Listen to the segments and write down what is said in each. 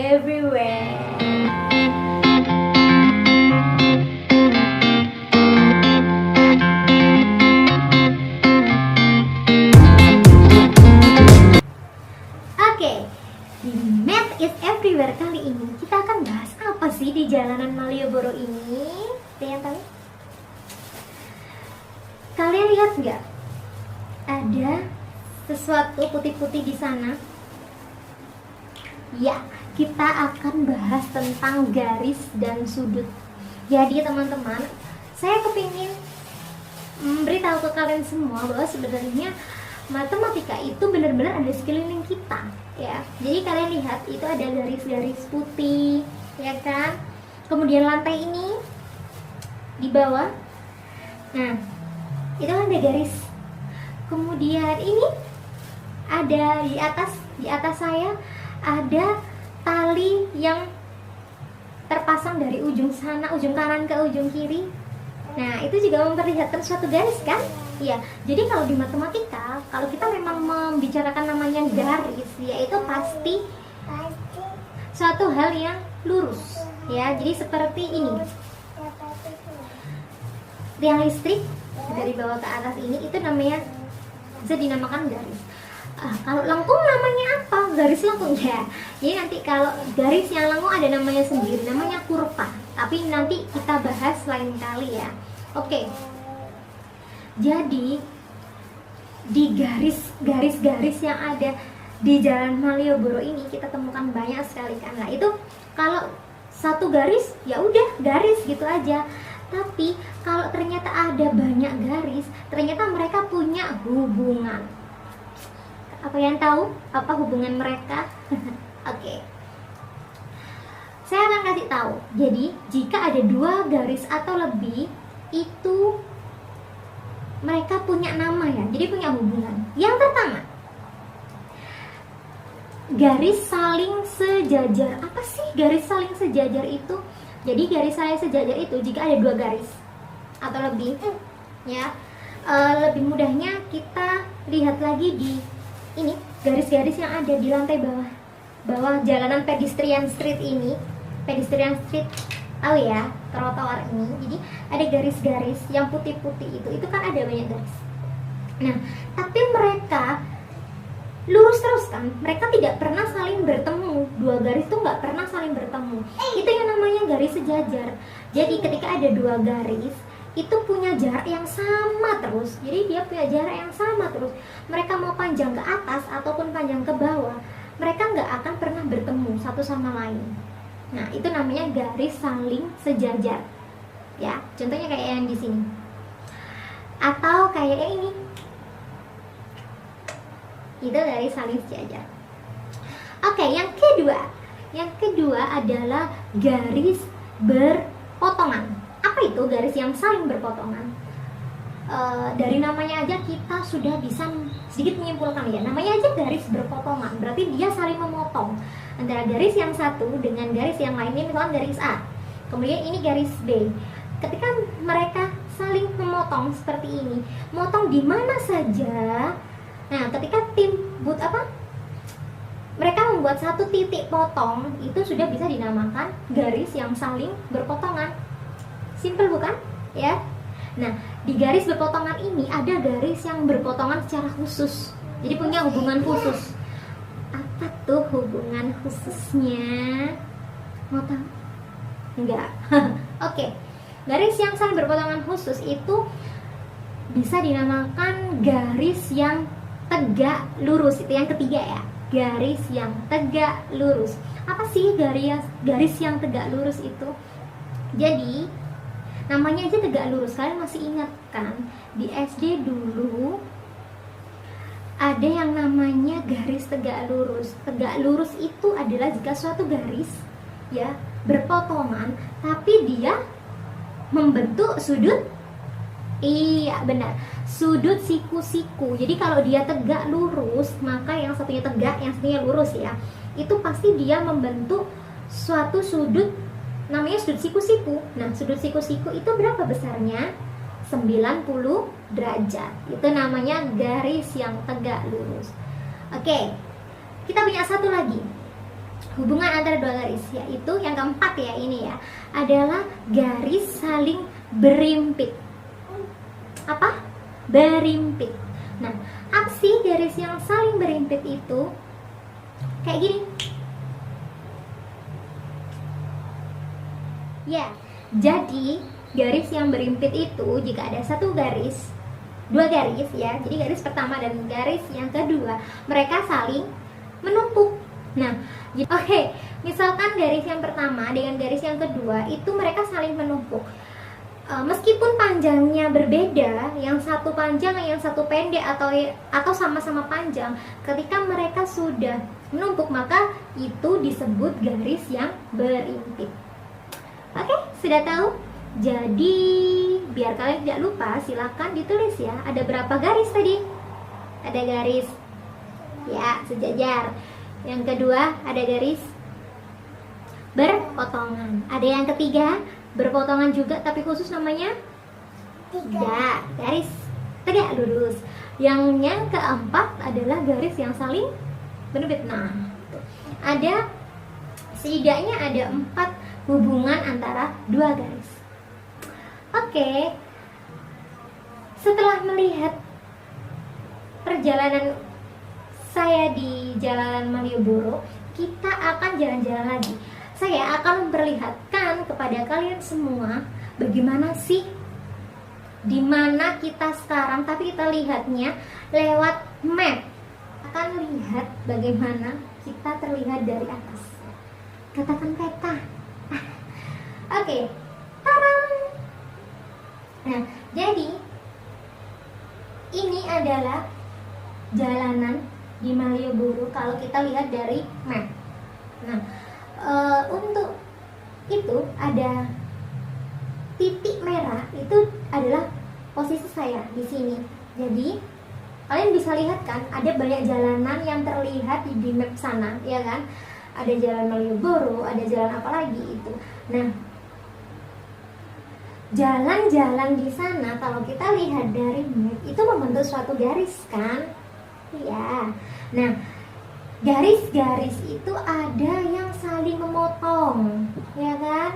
everywhere. Oke, di Math is Everywhere kali ini kita akan bahas apa sih di jalanan Malioboro ini? Ada yang tahu? Kalian lihat nggak? Ada sesuatu putih-putih di sana? Ya, kita akan bahas tentang garis dan sudut. Jadi teman-teman, saya kepingin memberitahu ke kalian semua bahwa sebenarnya matematika itu benar-benar ada di sekeliling kita, ya. Jadi kalian lihat itu ada garis-garis putih, ya kan? Kemudian lantai ini di bawah, nah itu ada garis. Kemudian ini ada di atas saya ada tali yang terpasang dari ujung sana, ujung kanan ke ujung kiri. Nah, itu juga memperlihatkan suatu garis kan? Iya. Jadi kalau di matematika, kalau kita memang membicarakan namanya garis, yaitu pasti suatu hal yang lurus, ya. Jadi seperti ini. Tiang listrik dari bawah ke atas ini itu namanya bisa dinamakan garis. Kalau lengkung namanya apa? Garis lengkung ya. Jadi nanti kalau garis yang lengkung ada namanya sendiri, namanya kurva. Tapi nanti kita bahas lain kali ya. Oke. Jadi di garis-garis yang ada di Jalan Malioboro ini kita temukan banyak sekali kan. Nah, itu kalau satu garis ya udah garis gitu aja. Tapi kalau ternyata ada banyak garis, ternyata mereka punya hubungan. Apa yang tahu apa hubungan mereka? Oke. Saya akan kasih tahu. Jadi, jika ada dua garis atau lebih, itu mereka punya nama ya. Jadi punya hubungan. Yang pertama, garis saling sejajar. Apa sih garis saling sejajar itu? Jadi garis saling sejajar itu jika ada dua garis atau lebih, ya. Lebih mudahnya kita lihat lagi di ini garis-garis yang ada di lantai bawah jalanan pedestrian street ini. Pedestrian street, tahu ya, trotoar ini. Jadi ada garis-garis yang putih-putih itu kan ada banyak garis. Nah, tapi mereka lurus terus kan, mereka tidak pernah saling bertemu. Dua garis itu nggak pernah saling bertemu. Itu yang namanya garis sejajar. Jadi ketika ada dua garis itu punya jarak yang sama terus. Jadi dia punya jarak yang sama terus. Mereka mau panjang ke atas ataupun panjang ke bawah, mereka nggak akan pernah bertemu satu sama lain. Nah, itu namanya garis saling sejajar. Ya, contohnya kayak yang di sini. Atau kayak yang ini. Itu garis saling sejajar. Oke, yang kedua. Yang kedua adalah garis berpotongan. Apa itu garis yang saling berpotongan? Dari namanya aja kita sudah bisa sedikit menyimpulkan ya. Namanya aja garis berpotongan, berarti dia saling memotong antara garis yang satu dengan garis yang lainnya. Misalkan garis A, kemudian ini garis B. Ketika mereka saling memotong seperti ini, motong di mana saja. Nah, ketika mereka membuat satu titik potong, itu sudah bisa dinamakan garis yang saling berpotongan. Simple bukan? Ya. Nah, di garis berpotongan ini ada garis yang berpotongan secara khusus. Jadi punya hubungan khusus. Apa tuh hubungan khususnya? Mau tahu? Enggak. Oke. Garis yang saling berpotongan khusus itu bisa dinamakan garis yang tegak lurus. Itu yang ketiga ya. Garis yang tegak lurus. Apa sih garis yang tegak lurus itu? Jadi namanya aja tegak lurus. Kalian masih ingat kan? Di SD dulu ada yang namanya garis tegak lurus. Tegak lurus itu adalah jika suatu garis ya berpotongan tapi dia membentuk sudut. Iya, benar. Sudut siku-siku. Jadi kalau dia tegak lurus, maka yang satunya tegak, yang satunya lurus ya. Itu pasti dia membentuk suatu sudut, namanya sudut siku-siku. Nah, sudut siku-siku itu berapa besarnya? 90 derajat. Itu namanya garis yang tegak lurus. Oke. Kita punya satu lagi. hubungan antara dua garis, yaitu yang keempat ya ini ya, adalah garis saling berimpit. Apa? Berimpit. Nah, apa sih garis yang saling berimpit itu? Kayak gini. Ya, jadi garis yang berimpit itu jika ada satu garis, dua garis ya. Jadi garis pertama dan garis yang kedua, mereka saling menumpuk. Nah, oke, misalkan garis yang pertama dengan garis yang kedua itu mereka saling menumpuk. Meskipun panjangnya berbeda, yang satu panjang, yang satu pendek atau sama-sama panjang, ketika mereka sudah menumpuk maka itu disebut garis yang berimpit. Oke, sudah tahu? Jadi biar kalian tidak lupa, silakan ditulis ya. Ada berapa garis tadi? Ada garis ya sejajar. Yang kedua ada garis berpotongan. Ada yang ketiga berpotongan juga tapi khusus namanya tiga, garis tegak lurus. Yang keempat adalah garis yang saling berimpit. Nah, ada setidaknya ada 4 hubungan antara dua garis. Oke, setelah melihat perjalanan saya di Jalan Malioboro, kita akan jalan-jalan lagi. Saya akan memperlihatkan kepada kalian semua bagaimana sih di mana kita sekarang, tapi kita lihatnya lewat map. Akan lihat bagaimana kita terlihat dari atas. Katakan peta. Oke. Tarang. Nah, jadi ini adalah jalanan di Malioboro kalau kita lihat dari map. Nah, untuk itu ada titik merah, itu adalah posisi saya di sini. Jadi kalian bisa lihat kan, ada banyak jalanan yang terlihat di map sana, ya kan? Ada jalan Malioboro, ada jalan apa lagi itu. Nah, jalan-jalan di sana kalau kita lihat dari map itu membentuk suatu garis kan? Iya. Nah, garis-garis itu ada yang saling memotong, ya kan?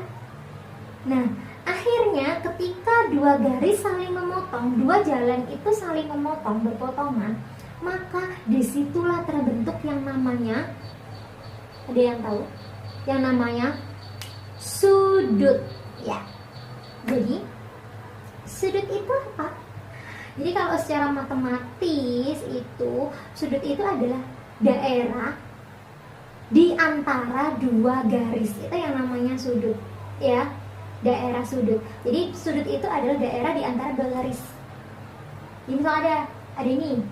Nah, akhirnya ketika dua garis saling memotong, dua jalan itu saling memotong, berpotongan, maka disitulah terbentuk yang namanya, ada yang tahu? Yang namanya sudut, ya. Jadi, sudut itu apa? Jadi kalau secara matematis itu, sudut itu adalah daerah di antara dua garis. Itu yang namanya sudut, ya. Daerah sudut. Jadi sudut itu adalah daerah di antara dua garis. Jadi misal ada ini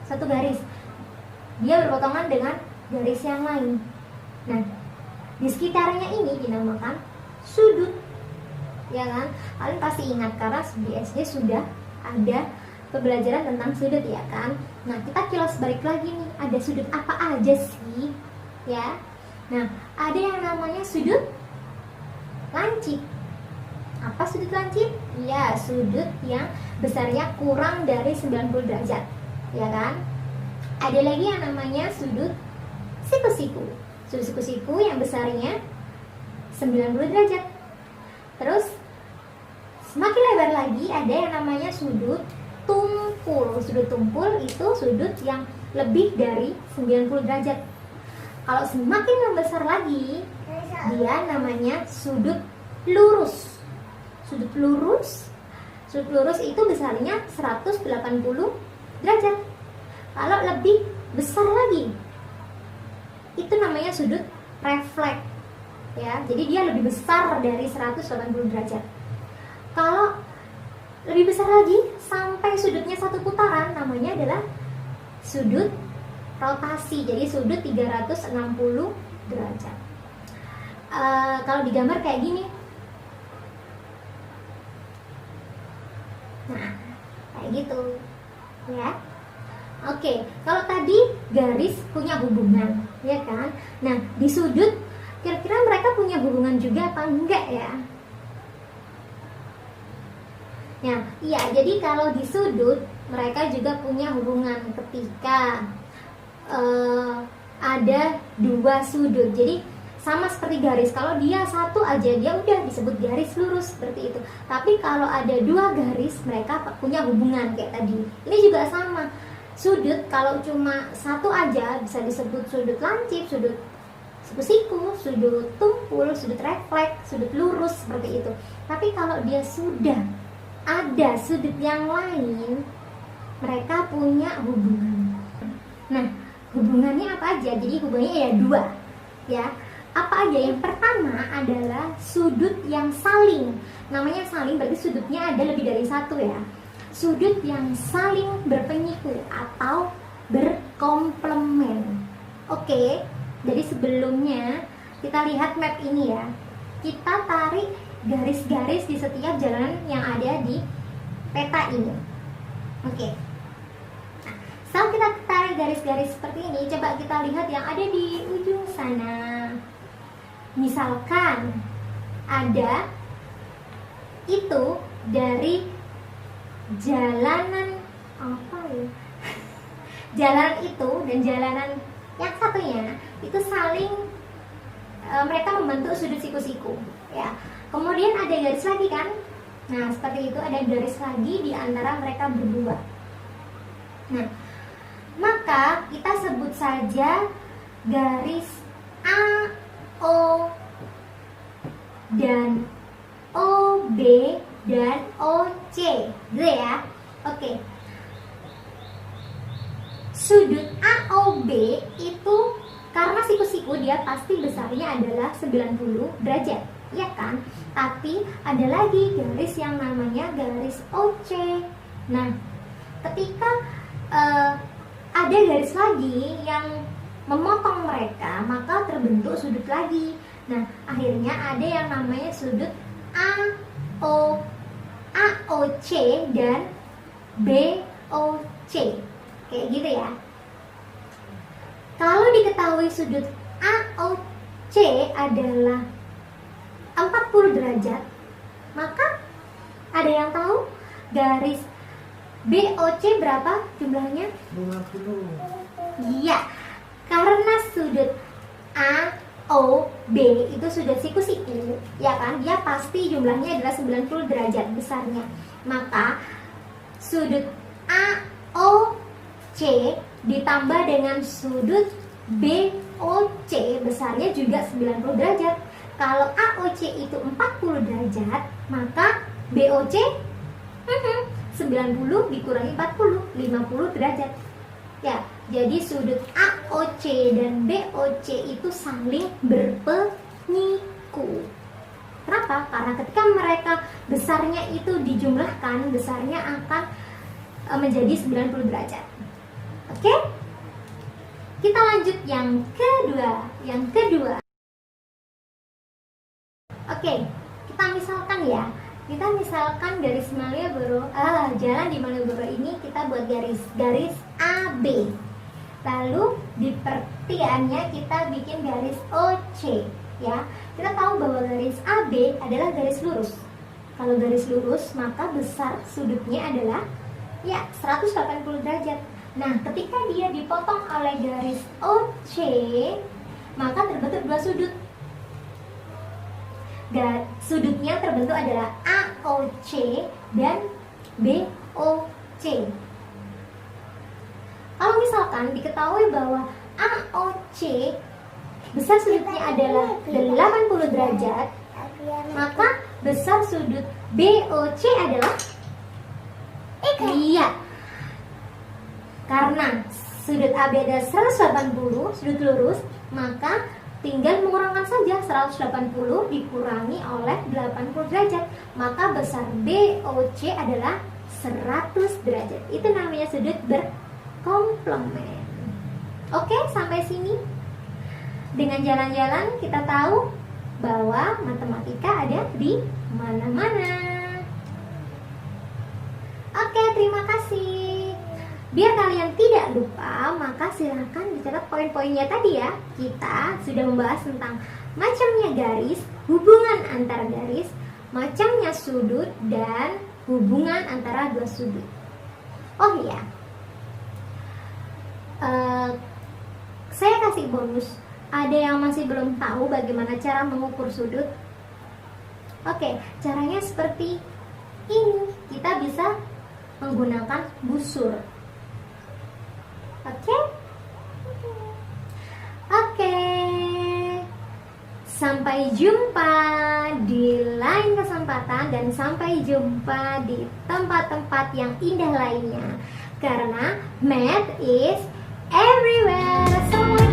satu garis, dia berpotongan dengan garis yang lain. Nah, di sekitarnya ini dinamakan sudut, ya kan? Kalian pasti ingat karena di SD sudah ada pembelajaran tentang sudut, ya kan? Nah, kita kilas balik lagi nih, ada sudut apa aja sih, ya? Nah, ada yang namanya sudut lancip. Apa sudut lancip? Ya, sudut yang besarnya kurang dari 90 derajat, ya kan? Ada lagi yang namanya sudut siku-siku. Sudut siku-siku yang besarnya 90 derajat. Terus semakin lebar lagi ada yang namanya sudut tumpul. Sudut tumpul itu sudut yang lebih dari 90 derajat. Kalau semakin membesar lagi, dia namanya sudut lurus. Sudut lurus itu besarnya 180 derajat. Kalau lebih besar lagi, itu namanya sudut refleks, ya. Jadi dia lebih besar dari 180 derajat. Kalau lebih besar lagi sampai sudutnya satu putaran, namanya adalah sudut rotasi. Jadi sudut 360 derajat. Kalau digambar kayak gini. Nah, kayak gitu, ya. Oke, kalau tadi garis punya hubungan, ya kan? Nah, di sudut kira-kira mereka punya hubungan juga apa enggak ya? Ya, iya. Jadi kalau di sudut mereka juga punya hubungan ketika ada dua sudut. Jadi sama seperti garis. Kalau dia satu aja dia udah disebut garis lurus seperti itu. Tapi kalau ada dua garis mereka punya hubungan kayak tadi. Ini juga sama. Sudut kalau cuma satu aja bisa disebut sudut lancip, sudut siku-siku, sudut tumpul, sudut refleks, sudut lurus seperti itu. Tapi kalau dia sudah ada sudut yang lain, mereka punya hubungan. Nah, hubungannya apa aja? Jadi hubungannya ya dua, ya. Apa aja? Yang pertama adalah sudut yang saling. Namanya saling berarti sudutnya ada lebih dari satu ya. Sudut yang saling berpenyiku atau berkomplement. Oke, jadi sebelumnya kita lihat map ini ya. Kita tarik garis-garis di setiap jalan yang ada di peta ini. Oke. Nah, setelah kita tarik garis-garis seperti ini, coba kita lihat yang ada di ujung sana. Misalkan ada itu dari jalanan apa ya? Jalanan itu dan jalanan yang satunya itu saling mereka membentuk sudut siku-siku ya. Kemudian ada garis lagi kan? Nah, seperti itu ada garis lagi di antara mereka berdua. Nah, maka kita sebut saja garis A, O, dan OB dan OC, gitu ya. Oke. Sudut AOB itu karena siku-siku dia pasti besarnya adalah 90 derajat, ya kan? Tapi ada lagi garis yang namanya garis OC. Nah, ketika ada garis lagi yang memotong mereka, maka terbentuk sudut lagi. Nah, akhirnya ada yang namanya sudut AOC dan BOC. Kayak gitu ya. Kalau diketahui sudut AOC adalah 40 derajat, maka ada yang tahu garis BOC berapa jumlahnya? 50. Iya, karena sudut AOB itu sudut siku-siku, ya kan? Dia pasti jumlahnya adalah 90 derajat besarnya. Maka sudut AOC ditambah dengan sudut BOC besarnya juga 90 derajat. Kalau AOC itu 40 derajat, maka BOC 90 dikurangi 40, 50 derajat. Ya, jadi sudut AOC dan BOC itu saling berpenyiku. Kenapa? Karena ketika mereka besarnya itu dijumlahkan, besarnya akan menjadi 90 derajat. Oke? Kita lanjut yang kedua. Oke, kita misalkan ya. Kita misalkan garis Malioboro, jalan di Malioboro ini kita buat garis AB. Lalu di pertigaannya kita bikin garis OC, ya. Kita tahu bahwa garis AB adalah garis lurus. Kalau garis lurus, maka besar sudutnya adalah ya 180 derajat. Nah, ketika dia dipotong oleh garis OC, maka terbentuk dua sudut. Sudutnya terbentuk adalah AOC dan BOC. Kalau misalkan diketahui bahwa AOC besar sudutnya adalah 80 derajat, maka besar sudut BOC adalah iya. Karena sudut AB adalah 180, sudut lurus, maka tinggal mengurangkan saja 180 dikurangi oleh 80 derajat, maka besar BOC adalah 100 derajat. Itu namanya sudut berkomplement. Oke, sampai sini. Dengan jalan-jalan kita tahu bahwa matematika ada di mana-mana. Oke, terima kasih. Biar kalian tidak lupa, maka silahkan dicatat poin-poinnya tadi ya. Kita sudah membahas tentang macamnya garis, hubungan antara garis, macamnya sudut, dan hubungan antara dua sudut. Oh iya, saya kasih bonus Ada yang masih belum tahu bagaimana cara mengukur sudut? Oke, caranya seperti ini. Kita bisa menggunakan busur. Oke? Oke. Sampai jumpa di lain kesempatan dan sampai jumpa di tempat-tempat yang indah lainnya. Karena math is everywhere. Assalamualaikum.